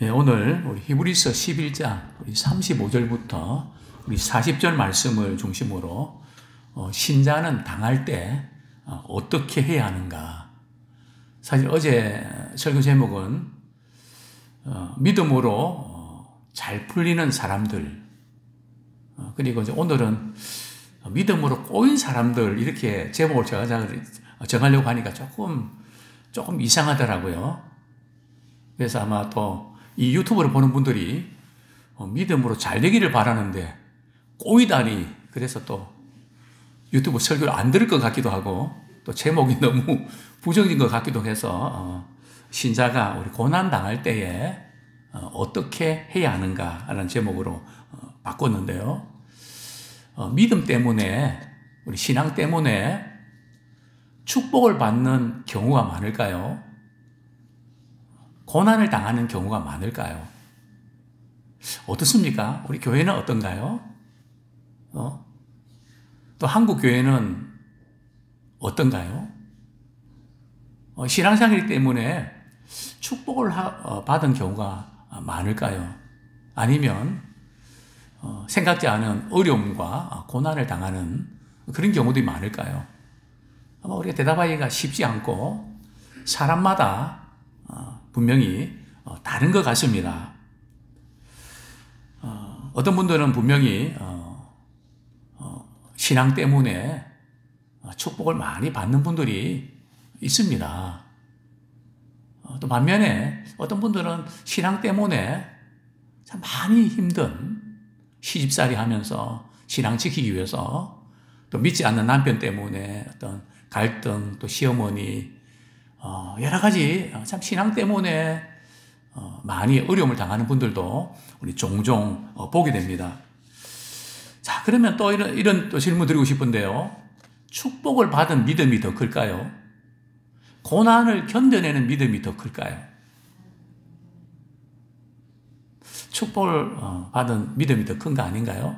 예, 오늘 우리 히브리서 11장 우리 35절부터 우리 40절 말씀을 중심으로 신자는 당할 때 어떻게 해야 하는가. 사실 어제 설교 제목은 믿음으로 잘 풀리는 사람들, 그리고 이제 오늘은 믿음으로 꼬인 사람들, 이렇게 제목을 정하려고 하니까 조금 이상하더라고요. 그래서 아마 또 이 유튜브를 보는 분들이 믿음으로 잘 되기를 바라는데 꼬이다니, 그래서 또 유튜브 설교를 안 들을 것 같기도 하고, 또 제목이 너무 부정적인 것 같기도 해서 신자가 우리 고난 당할 때에 어떻게 해야 하는가라는 제목으로 바꿨는데요. 믿음 때문에, 우리 신앙 때문에 축복을 받는 경우가 많을까요? 고난을 당하는 경우가 많을까요? 어떻습니까? 우리 교회는 어떤가요? 또 한국 교회는 어떤가요? 신앙생활 때문에 축복을 받은 경우가 많을까요? 아니면 생각지 않은 어려움과 고난을 당하는 그런 경우들이 많을까요? 아마 우리가 대답하기가 쉽지 않고 사람마다 분명히 다른 것 같습니다. 어떤 분들은 분명히 신앙 때문에 축복을 많이 받는 분들이 있습니다. 또 반면에 어떤 분들은 신앙 때문에 참 많이 힘든 시집살이 하면서 신앙 지키기 위해서, 또 믿지 않는 남편 때문에 어떤 갈등, 또 시어머니, 여러 가지 참 신앙 때문에 많이 어려움을 당하는 분들도 우리 종종 보게 됩니다. 자, 그러면 또 이런 또 질문 드리고 싶은데요. 축복을 받은 믿음이 더 클까요? 고난을 견뎌내는 믿음이 더 클까요? 축복을 받은 믿음이 더 큰 거 아닌가요?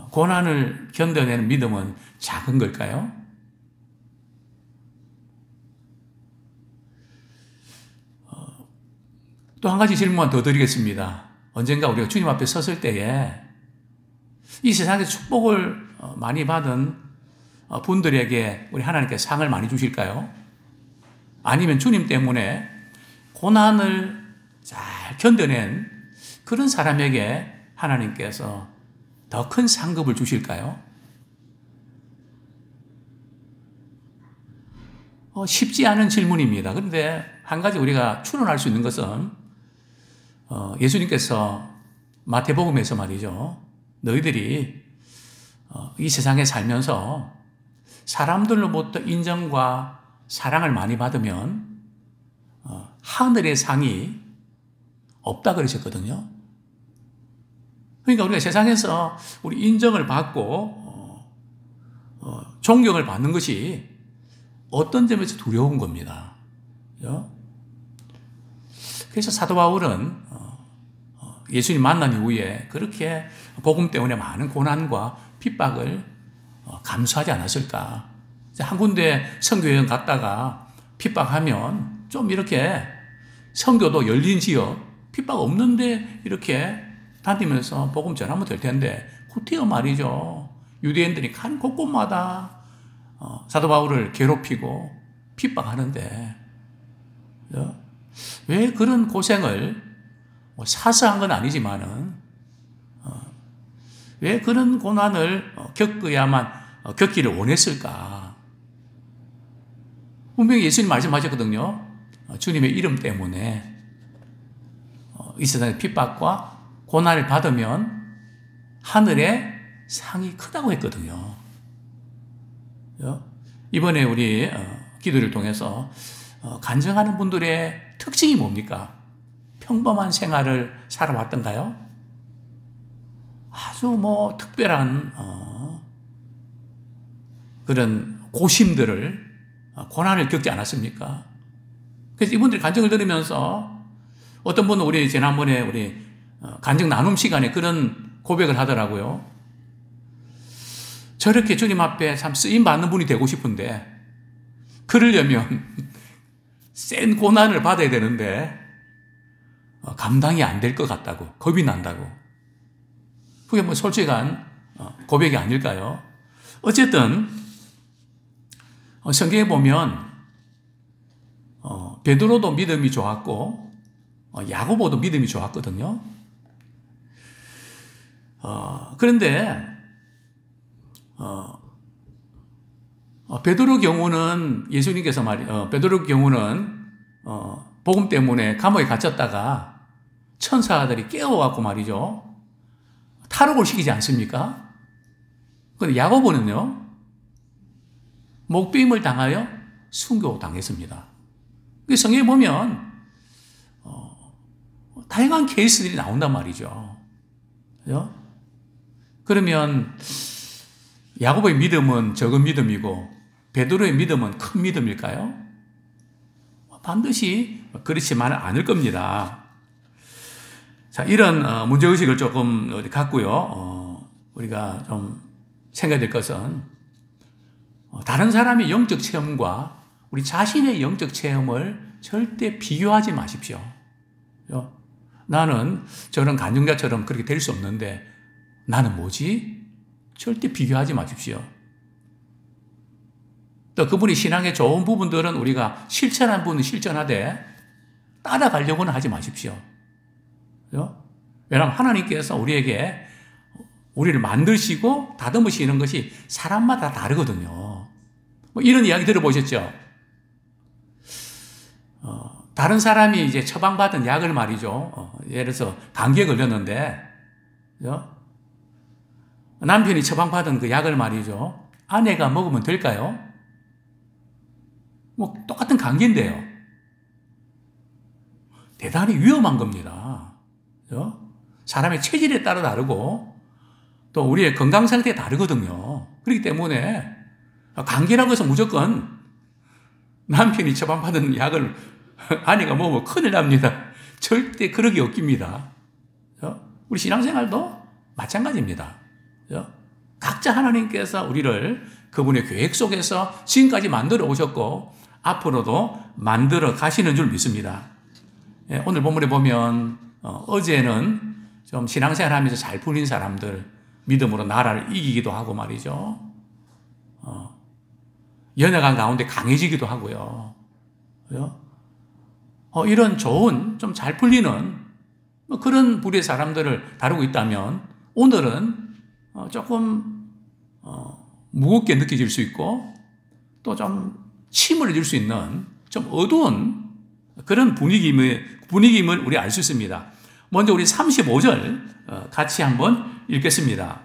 고난을 견뎌내는 믿음은 작은 걸까요? 또 한 가지 질문만 더 드리겠습니다. 언젠가 우리가 주님 앞에 섰을 때에 이 세상에서 축복을 많이 받은 분들에게 우리 하나님께서 상을 많이 주실까요? 아니면 주님 때문에 고난을 잘 견뎌낸 그런 사람에게 하나님께서 더 큰 상급을 주실까요? 쉽지 않은 질문입니다. 그런데 한 가지 우리가 추론할 수 있는 것은 예수님께서 마태복음에서 말이죠, 너희들이 이 세상에 살면서 사람들로부터 인정과 사랑을 많이 받으면 하늘의 상이 없다 그러셨거든요. 그러니까 우리가 세상에서 우리 인정을 받고 존경을 받는 것이 어떤 점에서 두려운 겁니다. 그래서 사도 바울은 예수님 만난 이후에 그렇게 복음 때문에 많은 고난과 핍박을 감수하지 않았을까. 한 군데 선교여행 갔다가 핍박하면 좀 이렇게 선교도 열린 지역, 핍박 없는데 이렇게 다니면서 복음 전하면 될 텐데, 후티어 말이죠. 유대인들이 간 곳곳마다 사도 바울을 괴롭히고 핍박하는데 왜 그런 고생을 사서 한 건 아니지만은 왜 그런 고난을 겪기를 원했을까? 분명히 예수님 말씀하셨거든요. 주님의 이름 때문에 이 세상의 핍박과 고난을 받으면 하늘의 상이 크다고 했거든요. 이번에 우리 기도를 통해서 간증하는 분들의 특징이 뭡니까? 평범한 생활을 살아왔던가요? 아주 특별한 그런 고심들을, 고난을 겪지 않았습니까? 그래서 이분들이 간증을 들으면서 어떤 분은 우리 지난번에 우리 간증 나눔 시간에 그런 고백을 하더라고요. 저렇게 주님 앞에 참 쓰임 받는 분이 되고 싶은데 그러려면 센 고난을 받아야 되는데 감당이 안 될 것 같다고, 겁이 난다고. 그게 뭐 솔직한 고백이 아닐까요? 어쨌든 성경에 보면 베드로도 믿음이 좋았고 야고보도 믿음이 좋았거든요. 그런데 베드로 경우는 예수님께서 베드로 경우는 복음 때문에 감옥에 갇혔다가 천사들이 깨워갖고 말이죠, 탈옥을 시키지 않습니까? 그런데 야고보는요, 목배임을 당하여 순교당했습니다. 성경에 보면 다양한 케이스들이 나온단 말이죠. 그죠? 그러면 야고보의 믿음은 적은 믿음이고 베드로의 믿음은 큰 믿음일까요? 반드시 그렇지만은 않을 겁니다. 자, 이런 문제의식을 조금 갖고요, 우리가 좀 생각해야 될 것은 다른 사람의 영적 체험과 우리 자신의 영적 체험을 절대 비교하지 마십시오. 나는 저런 간증자처럼 그렇게 될 수 없는데 나는 뭐지? 절대 비교하지 마십시오. 또 그분이 신앙의 좋은 부분들은 우리가 실천한 부분은 실천하되 따라가려고는 하지 마십시오. 왜냐하면 하나님께서 우리를 만드시고 다듬으시는 것이 사람마다 다르거든요. 뭐 이런 이야기 들어보셨죠? 다른 사람이 이제 처방받은 약을 말이죠. 예를 들어서 감기에 걸렸는데, 남편이 처방받은 그 약을 말이죠, 아내가 먹으면 될까요? 뭐 똑같은 감기인데요. 대단히 위험한 겁니다. 사람의 체질에 따라 다르고 또 우리의 건강 상태에 다르거든요. 그렇기 때문에 감기라고 해서 무조건 남편이 처방받은 약을 아내가 먹으면 큰일 납니다. 절대 그러기 없깁니다. 우리 신앙생활도 마찬가지입니다. 각자 하나님께서 우리를 그분의 계획 속에서 지금까지 만들어 오셨고 앞으로도 만들어 가시는 줄 믿습니다. 오늘 본문에 보면 어제는 좀 신앙생활하면서 잘 풀린 사람들, 믿음으로 나라를 이기기도 하고 말이죠, 연약한 가운데 강해지기도 하고요. 이런 좋은, 좀 잘 풀리는 그런 부류의 사람들을 다루고 있다면 오늘은 조금 무겁게 느껴질 수 있고 또 좀 침울해질 수 있는 좀 어두운 그런 분위기임을 우리 알 수 있습니다. 먼저 우리 35절 같이 한번 읽겠습니다.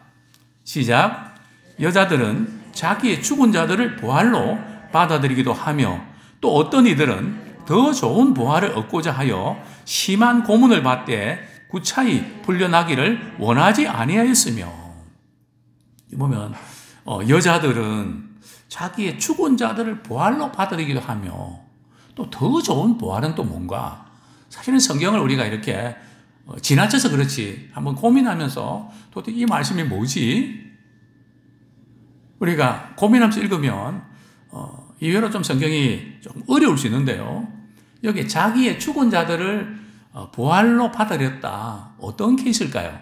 시작. 여자들은 자기의 죽은 자들을 부활로 받아들이기도 하며 또 어떤 이들은 더 좋은 부활을 얻고자 하여 심한 고문을 받되 구차히 풀려나기를 원하지 아니하였으며. 보면 여자들은 자기의 죽은 자들을 부활로 받아들이기도 하며 또 더 좋은 부활은 또 뭔가. 사실은 성경을 우리가 이렇게 지나쳐서 그렇지 한번 고민하면서 도대체 이 말씀이 뭐지? 우리가 고민하면서 읽으면 이외로 좀 성경이 조금 어려울 수 있는데요. 여기 자기의 죽은 자들을 부활로 받아들였다. 어떤 케이스일까요?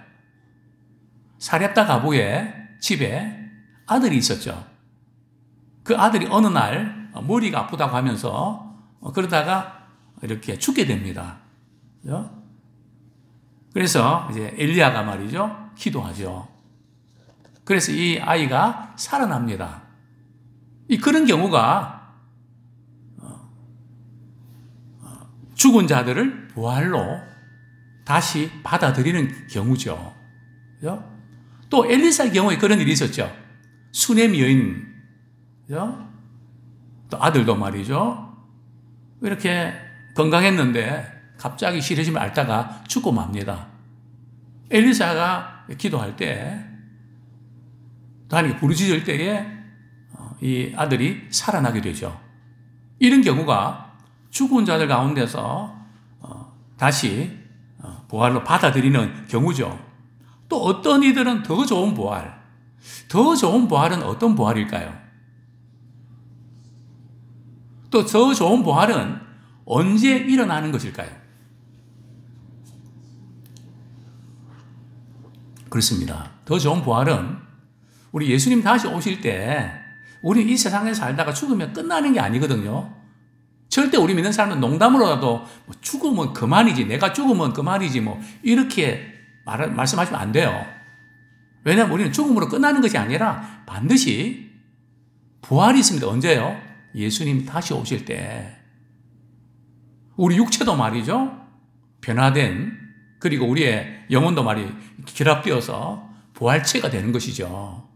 사렙다 가부의 집에 아들이 있었죠. 그 아들이 어느 날 머리가 아프다고 하면서 그러다가 이렇게 죽게 됩니다. 그래서 이제 엘리야가 말이죠, 기도하죠. 그래서 이 아이가 살아납니다. 그런 경우가 죽은 자들을 부활로 다시 받아들이는 경우죠. 또 엘리사의 경우에 그런 일이 있었죠. 수넴 여인, 또 아들도 말이죠, 이렇게 건강했는데 갑자기 싫어짐을 앓다가 죽고 맙니다. 엘리사가 기도할 때, 하나님께 부르짖을 때에 이 아들이 살아나게 되죠. 이런 경우가 죽은 자들 가운데서 다시 부활로 받아들이는 경우죠. 또 어떤 이들은 더 좋은 부활, 더 좋은 부활은 어떤 부활일까요? 또 더 좋은 부활은 언제 일어나는 것일까요? 그렇습니다. 더 좋은 부활은 우리 예수님 다시 오실 때 우리 이 세상에 살다가 죽으면 끝나는 게 아니거든요. 절대 우리 믿는 사람은 농담으로라도 죽으면 그만이지, 내가 죽으면 그만이지 이렇게 말씀하시면 안 돼요. 왜냐하면 우리는 죽음으로 끝나는 것이 아니라 반드시 부활이 있습니다. 언제요? 예수님 다시 오실 때. 우리 육체도 말이죠. 변화된, 그리고 우리의 영혼도 결합되어서 부활체가 되는 것이죠.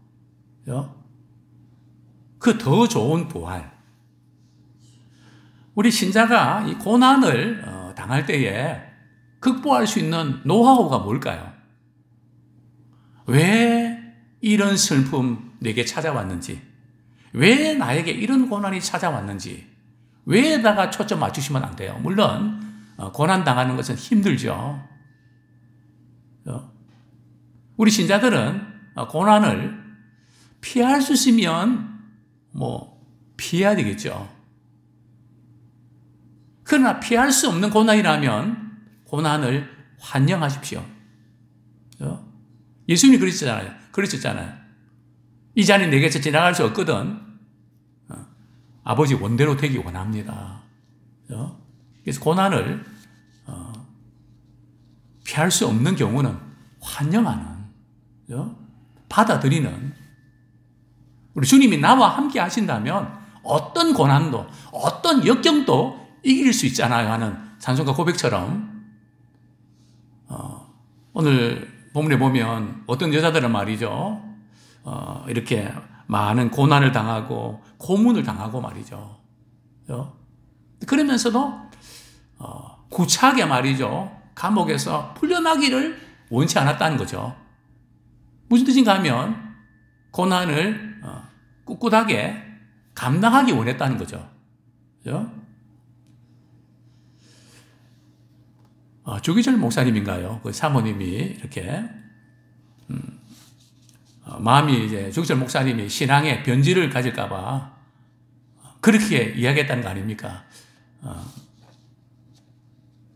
그 더 좋은 부활. 우리 신자가 이 고난을 당할 때에 극복할 수 있는 노하우가 뭘까요? 왜 이런 슬픔 내게 찾아왔는지, 왜 나에게 이런 고난이 찾아왔는지, 왜에다가 초점 맞추시면 안 돼요. 물론 고난 당하는 것은 힘들죠. 우리 신자들은 고난을 피할 수 있으면 피해야 되겠죠. 그러나 피할 수 없는 고난이라면 고난을 환영하십시오. 예수님이 그러셨잖아요. 이 잔이 내게서 지나갈 수 없거든 아버지 원대로 되기 원합니다. 그래서 고난을 피할 수 없는 경우는 환영하는, 받아들이는, 우리 주님이 나와 함께 하신다면 어떤 고난도, 어떤 역경도 이길 수 있잖아요 하는 찬송가 고백처럼 오늘 본문에 보면 어떤 여자들은 말이죠. 이렇게 많은 고난을 당하고 고문을 당하고 말이죠. 그러면서도 구차하게 말이죠. 감옥에서 풀려나기를 원치 않았다는 거죠. 무슨 뜻인가 하면 고난을 꿋꿋하게 감당하기 원했다는 거죠. 조기철 목사님인가요? 그 사모님이 이렇게 마음이 이제 조기철 목사님이 신앙에 변질을 가질까봐 그렇게 이야기했다는 거 아닙니까?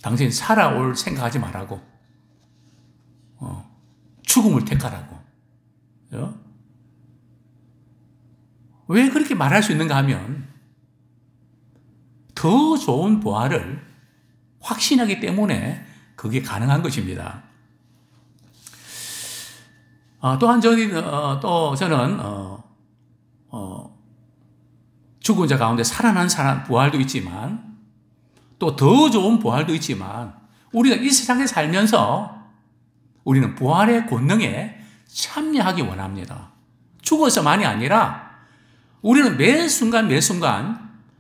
당신 살아올 생각하지 말라고, 죽음을 택하라고. 왜 그렇게 말할 수 있는가 하면 더 좋은 부활을 확신하기 때문에 그게 가능한 것입니다. 또한 저는 죽은 자 가운데 살아난 사람 부활도 있지만 또 더 좋은 부활도 있지만 우리가 이 세상에 살면서 우리는 부활의 권능에 참여하기 원합니다. 죽어서만이 아니라 우리는 매 순간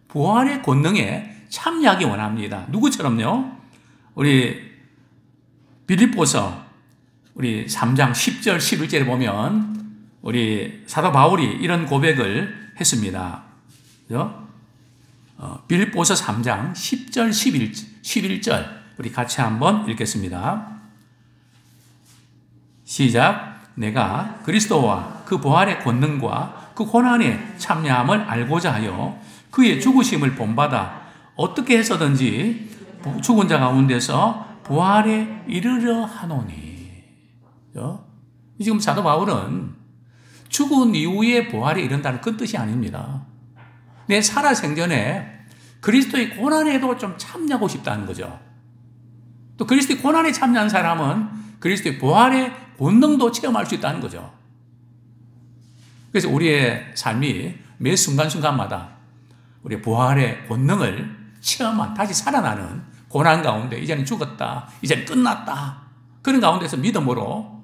부활의 권능에 참여하기 원합니다. 누구처럼요? 우리 빌립보서 우리 3장 10절 11절에 보면 우리 사도 바울이 이런 고백을 했습니다. 빌립보서 3장 10절 11절 우리 같이 한번 읽겠습니다. 시작. 내가 그리스도와 그 부활의 권능과 그 고난에 참여함을 알고자 하여 그의 죽으심을 본받아 어떻게 해서든지 죽은 자 가운데서 부활에 이르려 하노니. 지금 사도 바울은 죽은 이후에 부활에 이른다는 그 뜻이 아닙니다. 내 살아생전에 그리스도의 고난에도 좀 참여하고 싶다는 거죠. 또 그리스도의 고난에 참여한 사람은 그리스도의 부활의 권능도 체험할 수 있다는 거죠. 그래서 우리의 삶이 매 순간순간마다 우리의 부활의 권능을 체험한, 다시 살아나는 고난 가운데 이제는 죽었다, 이제는 끝났다, 그런 가운데서 믿음으로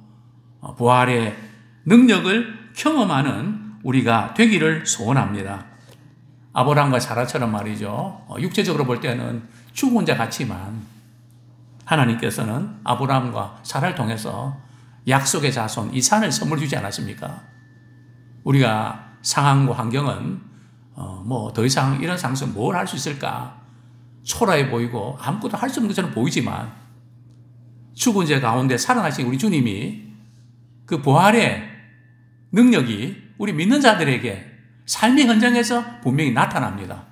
부활의 능력을 경험하는 우리가 되기를 소원합니다. 아브라함과 사라처럼 말이죠. 육체적으로 볼 때는 죽은 자 같지만 하나님께서는 아브라함과 사라를 통해서 약속의 자손 이산을 선물 주지 않았습니까? 우리가 상황과 환경은 더 이상 이런 상황에서 뭘 할 수 있을까? 초라해 보이고 아무것도 할 수 없는 것처럼 보이지만 죽은 자 가운데 살아나신 우리 주님이 그 부활의 능력이 우리 믿는 자들에게 삶의 현장에서 분명히 나타납니다.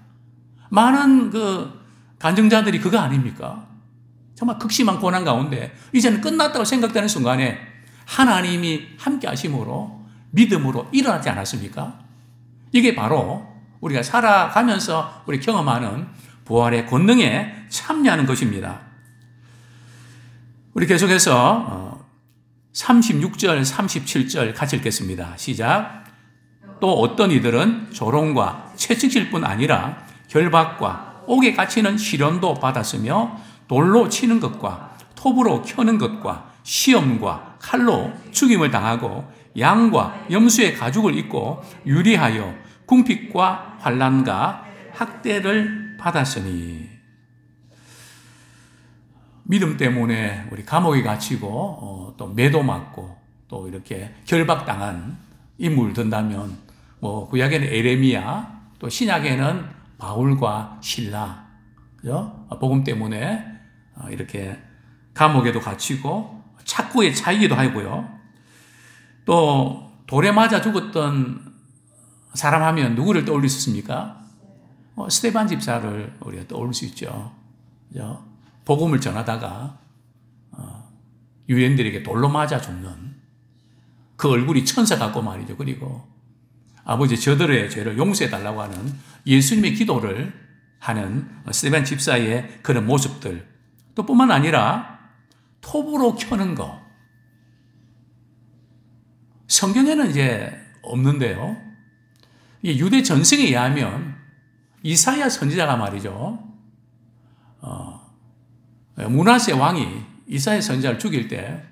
많은 간증자들이 그거 아닙니까? 정말 극심한 고난 가운데 이제는 끝났다고 생각되는 순간에 하나님이 함께 하심으로 믿음으로 일어나지 않았습니까? 이게 바로 우리가 살아가면서 우리 경험하는 부활의 권능에 참여하는 것입니다. 우리 계속해서 36절, 37절 같이 읽겠습니다. 시작. 또 어떤 이들은 조롱과 채찍질 뿐 아니라 결박과 옥에 갇히는 시련도 받았으며 돌로 치는 것과 톱으로 켜는 것과 시험과 칼로 죽임을 당하고 양과 염소의 가죽을 입고 유리하여 궁핍과 환난과 학대를 받았으니. 믿음 때문에 우리 감옥에 갇히고 또 매도 맞고 또 이렇게 결박당한 인물 든다면 뭐 구약에는 에레미야, 또 신약에는 바울과 실라, 그죠? 복음 때문에 이렇게 감옥에도 gat히고 착고에 차이기도 하고요. 또 돌에 맞아 죽었던 사람 하면 누구를 떠올릴 수 있습니까? 스데반 집사를 우리가 떠올릴 수 있죠. 그죠? 복음을 전하다가 유대인들에게 돌로 맞아 죽는 그 얼굴이 천사 같고 말이죠. 그리고 아버지 저들의 죄를 용서해 달라고 하는 예수님의 기도를 하는 스데반 집사의 그런 모습들, 또 뿐만 아니라 톱으로 켜는 거, 성경에는 이제 없는데요. 이게 유대 전승에 의하면 이사야 선지자가 말이죠. 므낫세 왕이 이사야 선지자를 죽일 때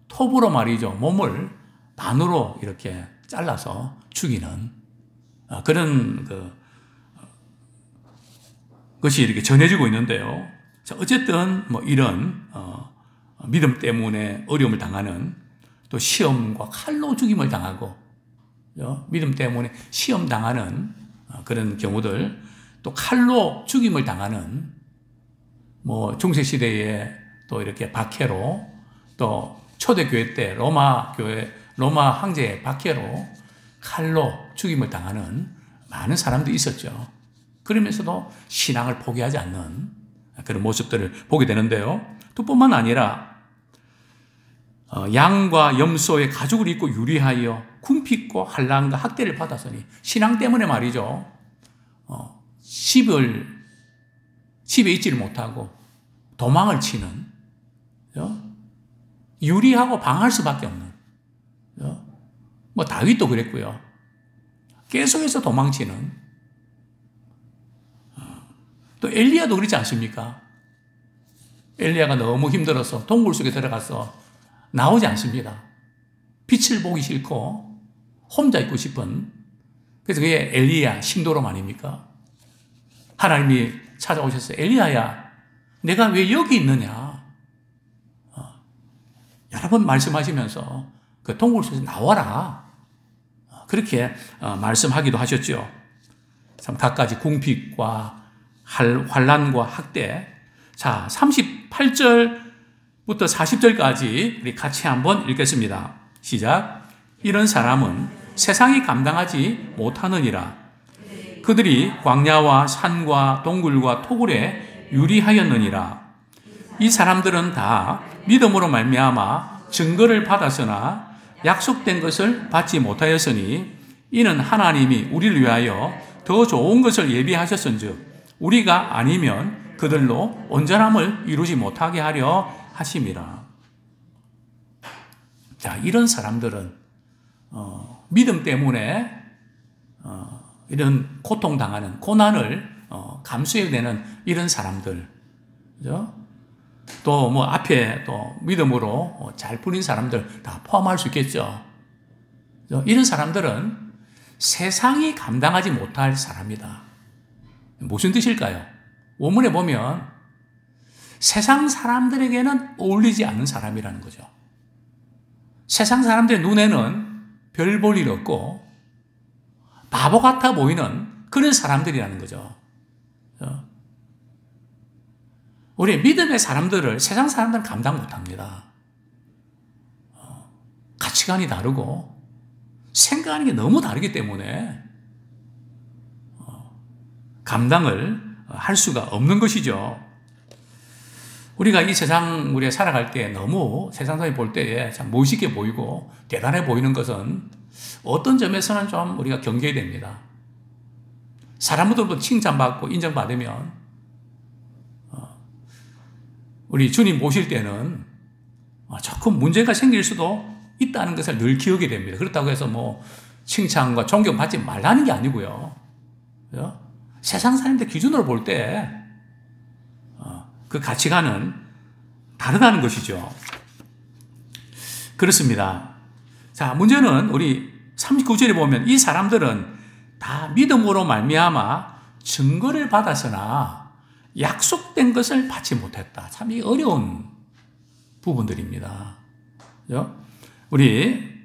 톱으로 말이죠. 몸을 반으로 이렇게 잘라서 죽이는 그런 것이 이렇게 전해지고 있는데요. 자, 어쨌든 뭐 이런 믿음 때문에 어려움을 당하는, 또 시험과 칼로 죽임을 당하고 믿음 때문에 시험 당하는 그런 경우들, 또 칼로 죽임을 당하는, 뭐 중세시대에 또 이렇게 박해로, 또 초대교회 때 로마 황제의 박해로 칼로 죽임을 당하는 많은 사람들이 있었죠. 그러면서도 신앙을 포기하지 않는 그런 모습들을 보게 되는데요. 또 뿐만 아니라 양과 염소의 가죽을 입고 유리하여 궁핍과 환난과 학대를 받았으니, 신앙 때문에 말이죠. 집에 있지를 못하고 도망을 치는, 유리하고 방할 수밖에 없는, 뭐 다윗도 그랬고요. 계속해서 도망치는, 또 엘리야도 그렇지 않습니까? 엘리야가 너무 힘들어서 동굴 속에 들어가서 나오지 않습니다. 빛을 보기 싫고 혼자 있고 싶은, 그래서 그게 엘리야 신도롬 아닙니까? 하나님이 찾아오셔서 엘리야야, 내가 왜 여기 있느냐? 여러 번 말씀하시면서 그 동굴 속에서 나와라. 그렇게 말씀하기도 하셨죠. 참 갖가지 궁핍과 환난과 학대. 자, 38절부터 40절까지 우리 같이 한번 읽겠습니다. 시작. 이런 사람은 세상이 감당하지 못하느니라. 그들이 광야와 산과 동굴과 토굴에 유리하였느니라. 이 사람들은 다 믿음으로 말미암아 증거를 받았으나 약속된 것을 받지 못하였으니, 이는 하나님이 우리를 위하여 더 좋은 것을 예비하셨은즉 우리가 아니면 그들로 온전함을 이루지 못하게 하려 하심이라. 자, 이런 사람들은 믿음 때문에 이런 고통당하는 고난을 감수해내는 이런 사람들, 그죠? 또 뭐 앞에 또 믿음으로 잘 풀린 사람들 다 포함할 수 있겠죠. 이런 사람들은 세상이 감당하지 못할 사람이다. 무슨 뜻일까요? 원문에 보면 세상 사람들에게는 어울리지 않는 사람이라는 거죠. 세상 사람들의 눈에는 별 볼 일 없고 바보 같아 보이는 그런 사람들이라는 거죠. 우리 믿음의 사람들을 세상 사람들은 감당 못합니다. 가치관이 다르고 생각하는 게 너무 다르기 때문에 감당을 할 수가 없는 것이죠. 우리가 이 세상 우리가 살아갈 때 너무 세상 사람이 볼 때에 참 멋있게 보이고 대단해 보이는 것은 어떤 점에서는 좀 우리가 경계해야 됩니다. 사람들로부터 칭찬받고 인정받으면 우리 주님 모실 때는 조금 문제가 생길 수도 있다는 것을 늘 기억해야 됩니다. 그렇다고 해서 뭐 칭찬과 존경받지 말라는 게 아니고요. 세상 사람들 기준으로 볼 때 그 가치관은 다르다는 것이죠. 그렇습니다. 자, 문제는 우리 39절에 보면 이 사람들은 다 믿음으로 말미암아 증거를 받았으나 약속된 것을 받지 못했다. 참 이 어려운 부분들입니다. 우리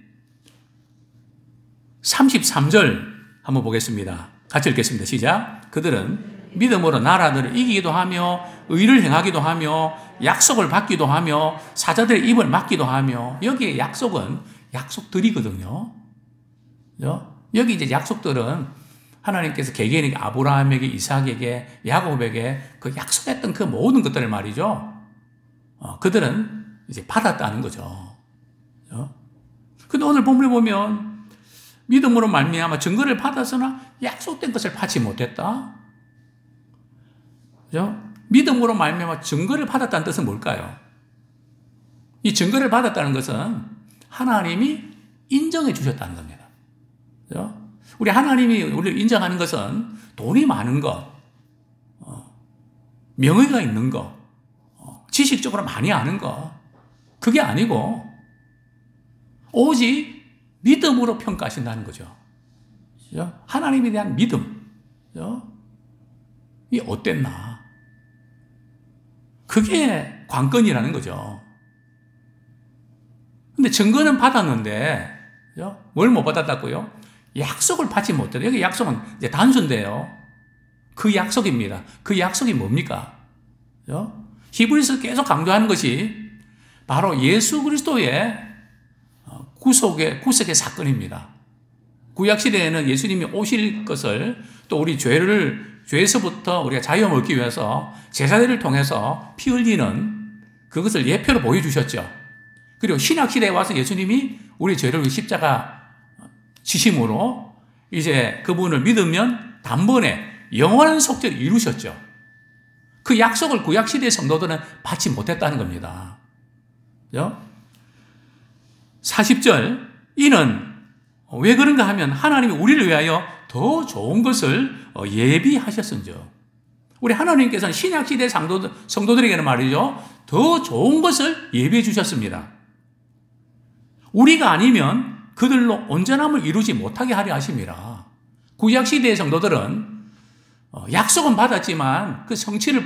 33절 한번 보겠습니다. 같이 읽겠습니다. 시작. 그들은 믿음으로 나라들을 이기기도 하며 의를 행하기도 하며 약속을 받기도 하며 사자들의 입을 막기도 하며, 여기에 약속은 약속들이거든요. 여기 이제 약속들은 하나님께서 개개인에게 아브라함에게, 이삭에게, 야곱에게 그 약속했던 그 모든 것들을 말이죠. 그들은 이제 받았다는 거죠. 근데 오늘 본문에 보면 믿음으로 말미암아 증거를 받았으나 약속된 것을 받지 못했다. 그죠? 믿음으로 말미암아 증거를 받았다는 뜻은 뭘까요? 이 증거를 받았다는 것은 하나님이 인정해 주셨다는 겁니다. 그죠? 우리 하나님이 우리를 인정하는 것은 돈이 많은 것, 명예가 있는 것, 지식적으로 많이 아는 것, 그게 아니고 오직 믿음으로 평가하신다는 거죠. 그죠? 하나님에 대한 믿음, 그죠? 이 어땠나? 그게 관건이라는 거죠. 근데 증거는 받았는데, 그죠? 뭘 못 받았다고요? 약속을 받지 못했다. 여기 약속은 이제 단순인데요. 그 약속입니다. 그 약속이 뭡니까? 그죠? 히브리서 계속 강조하는 것이 바로 예수 그리스도의 구속의 사건입니다. 구약시대에는 예수님이 오실 것을, 또 우리 죄에서부터 우리가 자유함을 얻기 위해서 제사들을 통해서 피 흘리는 그것을 예표로 보여주셨죠. 그리고 신약시대에 와서 예수님이 우리 죄를 위해 십자가 지심으로 이제 그분을 믿으면 단번에 영원한 속죄를 이루셨죠. 그 약속을 구약시대의 성도들은 받지 못했다는 겁니다. 40절, 이는 왜 그런가 하면 하나님이 우리를 위하여 더 좋은 것을 예비하셨은즉. 우리 하나님께서는 신약시대 성도들에게는 말이죠, 더 좋은 것을 예비해 주셨습니다. 우리가 아니면 그들로 온전함을 이루지 못하게 하려 하심이라. 구약시대의 성도들은 약속은 받았지만 그 성취를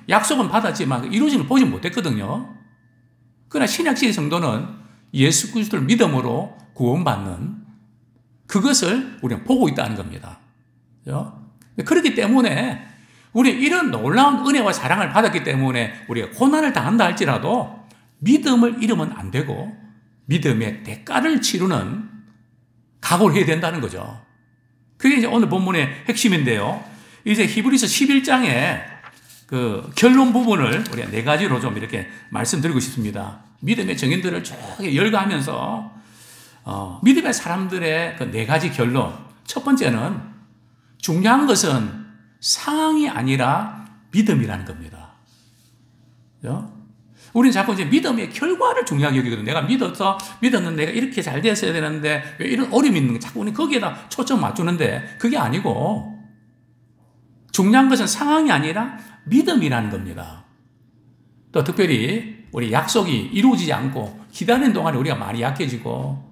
약속은 받았지만 그 이루어짐을 보지 못했거든요. 그러나 신약시대 성도는 예수 그리스도를 믿음으로 구원받는 그것을 우리는 보고 있다는 겁니다. 그렇기 때문에 우리 이런 놀라운 은혜와 사랑을 받았기 때문에 우리가 고난을 당한다 할지라도 믿음을 잃으면 안 되고 믿음의 대가를 치르는 각오를 해야 된다는 거죠. 그게 이제 오늘 본문의 핵심인데요. 이제 히브리서 11장의 그 결론 부분을 우리가 네 가지로 좀 이렇게 말씀드리고 싶습니다. 믿음의 정인들을 쭉 열거하면서 믿음의 사람들의 그 네 가지 결론. 첫 번째는 중요한 것은 상황이 아니라 믿음이라는 겁니다. 우리는 자꾸 이제 믿음의 결과를 중요하게 여기거든요. 내가 믿었는데 내가 이렇게 잘 됐어야 되는데 왜 이런 어려움이 있는 거 자꾸 우리 거기에다 초점 맞추는데 그게 아니고 중요한 것은 상황이 아니라 믿음이라는 겁니다. 또 특별히 우리 약속이 이루어지지 않고 기다리는 동안에 우리가 많이 약해지고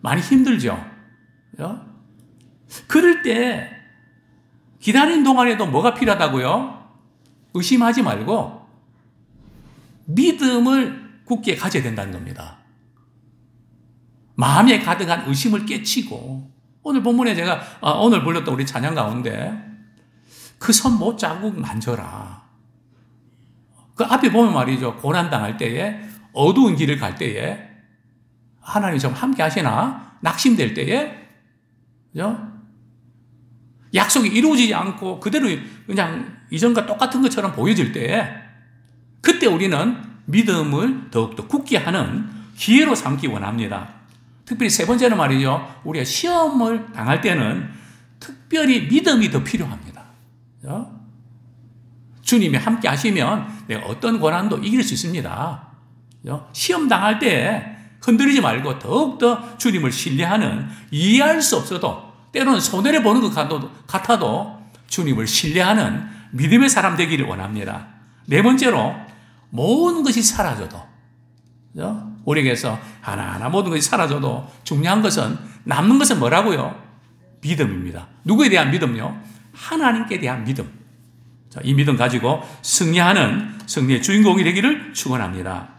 많이 힘들죠. 그럴 때 기다리는 동안에도 뭐가 필요하다고요? 의심하지 말고 믿음을 굳게 가져야 된다는 겁니다. 마음에 가득한 의심을 깨치고, 오늘 본문에 제가 오늘 불렀던 우리 찬양 가운데 그 손 못 자국 만져라. 그 앞에 보면 말이죠. 고난당할 때에, 어두운 길을 갈 때에 하나님이 좀 함께 하시나? 낙심될 때에, 그죠? 약속이 이루어지지 않고 그대로 그냥 이전과 똑같은 것처럼 보여질 때 그때 우리는 믿음을 더욱더 굳게 하는 기회로 삼기 원합니다. 특별히 세 번째는 말이죠. 우리가 시험을 당할 때는 특별히 믿음이 더 필요합니다. 주님이 함께 하시면 내가 어떤 고난도 이길 수 있습니다. 시험 당할 때 흔들리지 말고 더욱더 주님을 신뢰하는, 이해할 수 없어도 때로는 손해를 보는 것 같아도 주님을 신뢰하는 믿음의 사람 되기를 원합니다. 네 번째로 모든 것이 사라져도, 우리에게서 하나하나 모든 것이 사라져도 중요한 것은, 남는 것은 뭐라고요? 믿음입니다. 누구에 대한 믿음요? 하나님께 대한 믿음. 이 믿음 가지고 승리하는 승리의 주인공이 되기를 축원합니다.